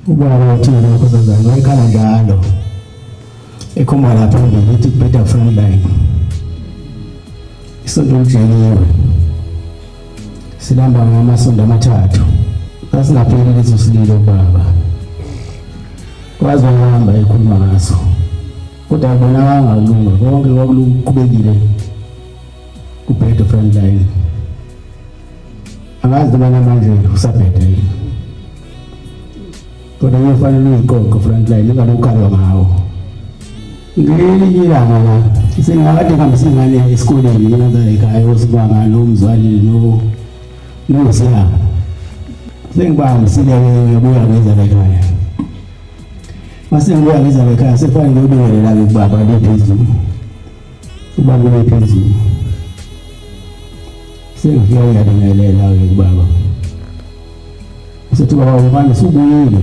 ubaba uthini lokho sazana wayekhala njalo ekhomba lapha ngithi better front line isonto lijeliwe silamba ngamasonto amathathu sasingapheli leso sililo baba kwazi uhamba ekhuluma ngaso kodwa ubona kangalunga konke kwakulukubekile ku better front line angazi noma manje usabhede kodwa kufanele uyiqoqe front line engalukhalwa ngawo ngelinye ilanga la singakade ngihambisa ingane esikoleni ngiyazala ekhaya osibanga nomzwali noSiya sengibambisile ngiyabuya ngizala ekhaya mase ngibuya ngizala ekhaya sefanele ngiyobingelela kubaba lephezulu ubaba lephezulu sengifika uyabingelela kubaba sethi baba ubani subuyile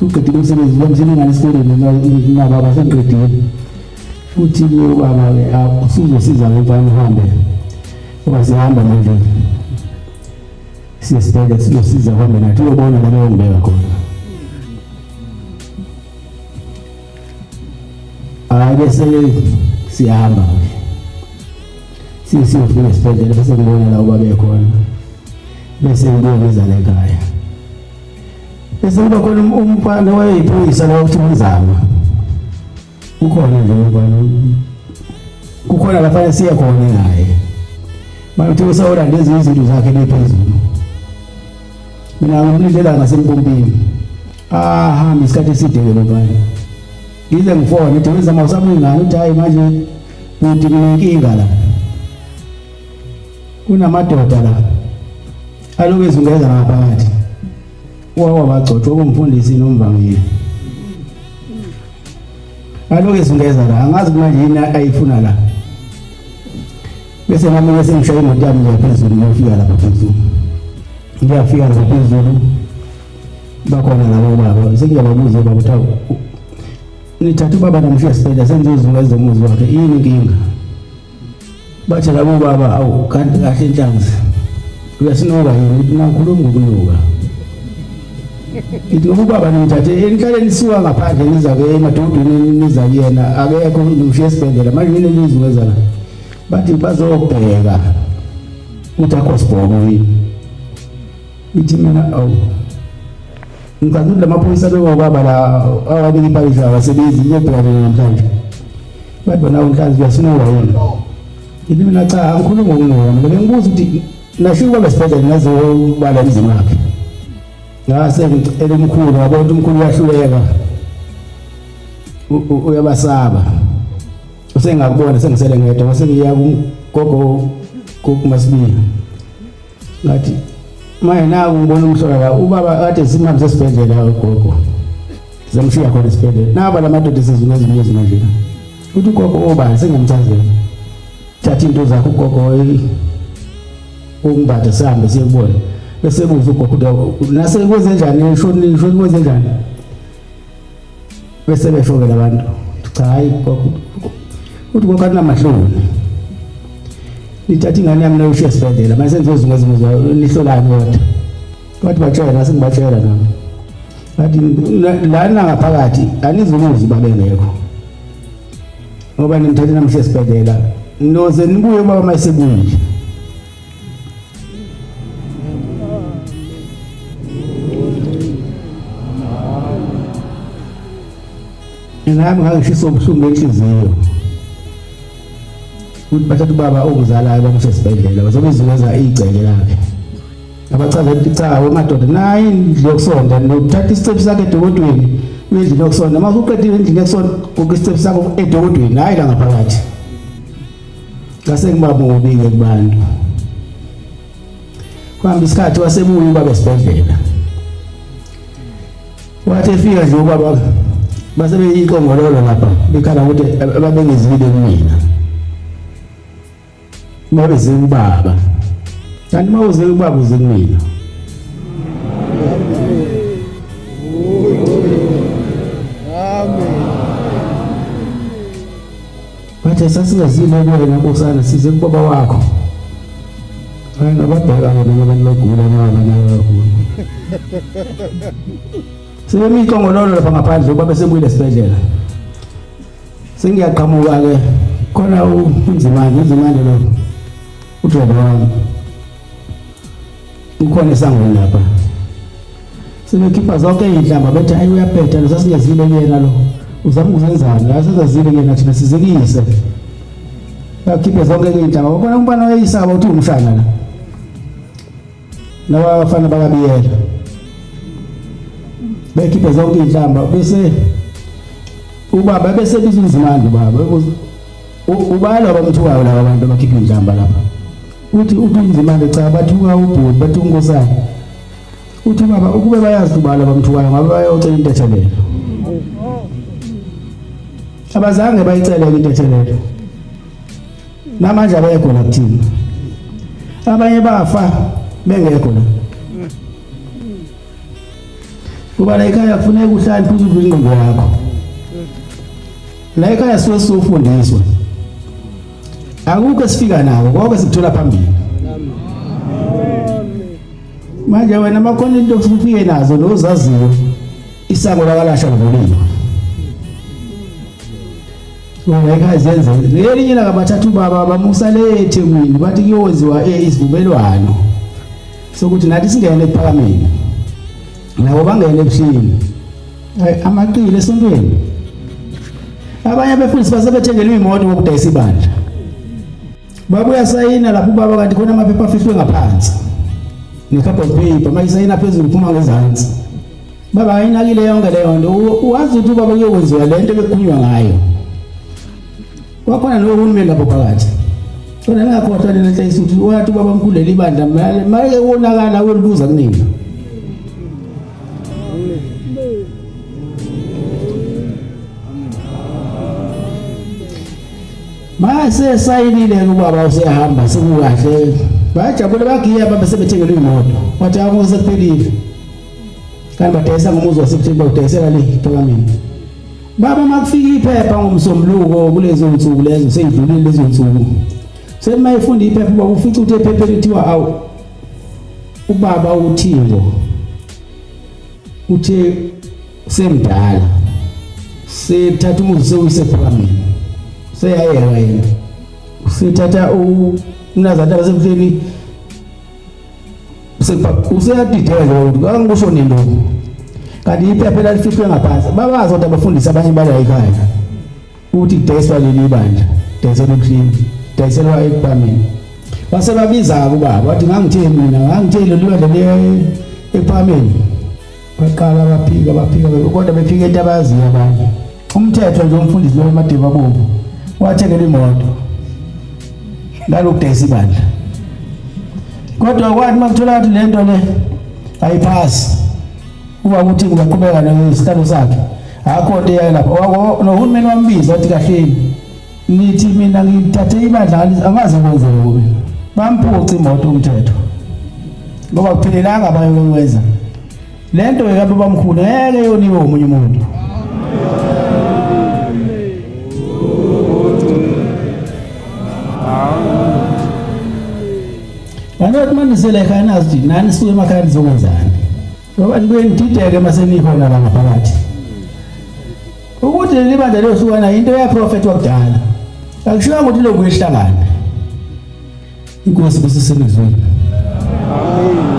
uqedile umsebenzi womsebenzi esikoleni nababa sengiqedile uthi ubaba ke usuzosiza ngempani uhambe ngoba sihamba manje siyesibhedlela sizosiza uhambe nathi uyobona la ngibeka khona bese siyahamba siyofika esibhedlela bese ngibona la ubaba ekhona bese ngibuya ngizala ekhaya bese kuba khona umfana wayeyiphoyisa la uthi umzama ukhona nje umfana kukhona lapha siya khona naye bathi usawulanda lezi izinto zakhe lephezulu mina ngimlindela ngasempompini hamba isikhathi eside ke lobani ngize ngifone ethi wenza mawusabuyi ngani uthi hayi manje uthi kunenkinga la kunamadoda la aloku ezungeza ngaphakathi wabagcotshwa kumfundisi nomvangeli aloku ezungeza la angazi manje yini ayifuna la bese nami bese ngishaya imoto yami yaphezulu ngiyofika lapha phezulu ngiyafika lapha phezulu bakhona labo baba sengiyababuza baba ukuthi nithatha ubaba namshiya esibhedlela sengizozungeza umuzi wakhe yini inkinga bathi labo baba awu kanti kahle inhlanzi uyasinoka yini nakhuluma ngokunuka ithi ubaba nithathe enhlaleni suka ngaphandle niza ke emadodeni niza kuyena akekho umshiya esibhedlela manje yini nizungeza la bathi bazobheka uthi akho sibhoko yini bithi mina awu ngicela lamaphoyisa bekubaba la awabiki palisha abasebenzi ngiyobhekana namhlanje bathi bona unhlanzi uyasinoka yini ithi mina cha angikhuluma ngokunuka mina bengibuza ukuthi nasho ubaba esibhedlela nazobala emzini wakhe ngase ngicela umkhulu wabona ukuthi umkhulu uyahluleka uyabasaba usengakubona sengisele ngedwa mase ngiya kugogo kuMasibili ngathi maye naku ngibona umhlola la ubaba kade simhambise esibhedlela ugogo zamshiya khona esibhedlela naba lamadoda esizuna ezibuzo manje uthi ugogo obani sengiyamchazela thatha into zakho ugogo umbatha sihambe siyekubona bese buza ugogo nase kwenze njani ishoni kwenze njani bese beshokela abantu cha hayi ugogo uthi ugogo anamahloni nithatha ingane yami nayoshiya esibhedlela mase ngizozungeza nihlolani kodwa bathi batshela sengibatshela nami bathi lana ngaphakathi anizumuzi babengekho ngoba nimthathe namshiya esibhedlela noze nibuye baba mayisebuye nami ngangishisa ubuhlungu enhliziyo ukuthi bathatha ubaba ongizalayo bamshiya esibhedlela bazobizungeza igceke lakhe abachaza ukuthi cha wemadoda nayi indlu yokusonda nokuthatha isitepu sakhe edokodweni indlu yokusonda mase uqedile indlu yokusonda ukisitepu sakho edokodweni hayi la ngaphakathi ngase ngibabongobike kubantu kwahamba isikhathi wasebuya ubaba esibhedlela wathi efika nje ubaba base beyiqongololo lapha bekhala ukuthi ababengizile kumina mabeze ubaba kanti mawuze ubaba uze kumina amen bathe sasingazile wena nkosana size kubaba wakho hayi ngababheka bona abantu bagula nabana kakhulu sebemikongololo lapha ngaphandle ngoba bese buyile esibhedlela. Sengiyaqhamuka ke khona unzimande lo udriver wami ukhona esangweni lapha. Sebekhipha zonke izinhlamba bethi hayi uyaphetha lo sasingezile kuyena lo uzama ukuzenzani la sesazile kuyena thina sizekise. Bakhiphe zonke izinhlamba babona umbana wayisaba uthi umshana la. Nabafana bakabiyela bekhiphe zonke izinhlamba bese ubaba bese bizunzimande baba ubala abamthukayo laba bantu abakhipha izinhlamba lapha. Uthi unzimande cha bathuka ubhuti bathi unkosana. Uthi baba ukube bayazi ubala abamthukayo ngabe bayocela intethelelo. Abazange bayicela intethelelo. Namanje abayekho la kuthina. Abanye bafa bengekho la. Kuba la ekhaya kufuneka uhlale phuzu ingqondo yakho. La ekhaya sifundiswa. Akukho sifika nawo konke sikuthola phambili. Manje wena makhona into ufike nazo nozaziyo isango lakalasha ngolimo. La ekhaya zenze ngelinye la kabathathu baba bamusa le eThekwini bathi kuyowenziwa isivumelwano sokuthi nathi singene ePhakameni. Nabo bangene ebuhlini. Amaqile esontweni. Abanye abefundisi basebethengele imoto ngokudayisa ibandla. Babuya sayina lapho baba kanti khona amaphepha afihlwe ngaphansi. Necup of paper mayisayina phezulu kuma ngezansi. Baba ayinakile yonke leyo nto. Uwazi ukuthi baba kuyokwenziwa lento bekukhulunywa ngayo. Wakhona lo uhulumeni lapho phakathi. Kodwa ngakhohlwa lento ukuthi wathi baba mkhulele ibandla manje wonakala welibuza kunina. Mase sayinile ubaba usehamba sekukahle. Bajabule bagiya baba sebethengele imoto. Wathi akuze kuphelile. Kanti badayisa ngomuzi wasePhilippi udayisela le ePhakameni. Baba makufika iphepha ngomsombuluko kulezo nsuku lezo seyidlulile lezo nsuku. Semayifunda iphepha baba ufica ukuthi iphepha lithiwa awu ubaba uThixo uthe semdala sethatha umuzi sewusePhakameni. Seyayeka yena usithatha umnazana basemhleni useyadideka ukuthi angisho nini kanti iphepha lalifihlwe ngaphansi babazi ukuthi abafundisi abanye bala ekhaya ukuthi kudayiswa leli bandla dayiselwa ebuhlini dayiselwa ePhakameni. Base babiza ubaba wathi ngangitheni mina ngangitheni leli bandla le ePhakameni. Baqala baphika kodwa bephika into abayaziyo abanye. Umthetho nje umfundisi lo Madiba Bomvu wathengele imoto ngalokudayisa ibandla. Kodwa kwathi makuthola ukuthi lento le ayiphasi uba ukuthi ngiyaqhubeka nesitalo sakhe akho nto yalapha nohulumeni wambiza wathi kahleni nithi mina ngithathe ibandla angaze kwenze kubi bamphuca imoto umthetho ngoba kuphelelanga bayokwenza lento yabo bamkhulu ngeke yoniwe umunye umuntu. Abantu manisele ekhaya nazi nani suke emakhaya nizokwenzani. Ngoba ngidideke masenikhona la ngaphakathi. Ukuthi leli bandla leyohlukana into yaprofeti wakudala. Akushiya ukuthi lokhu ehlangana. Inkosi kusisemezweni. Amen.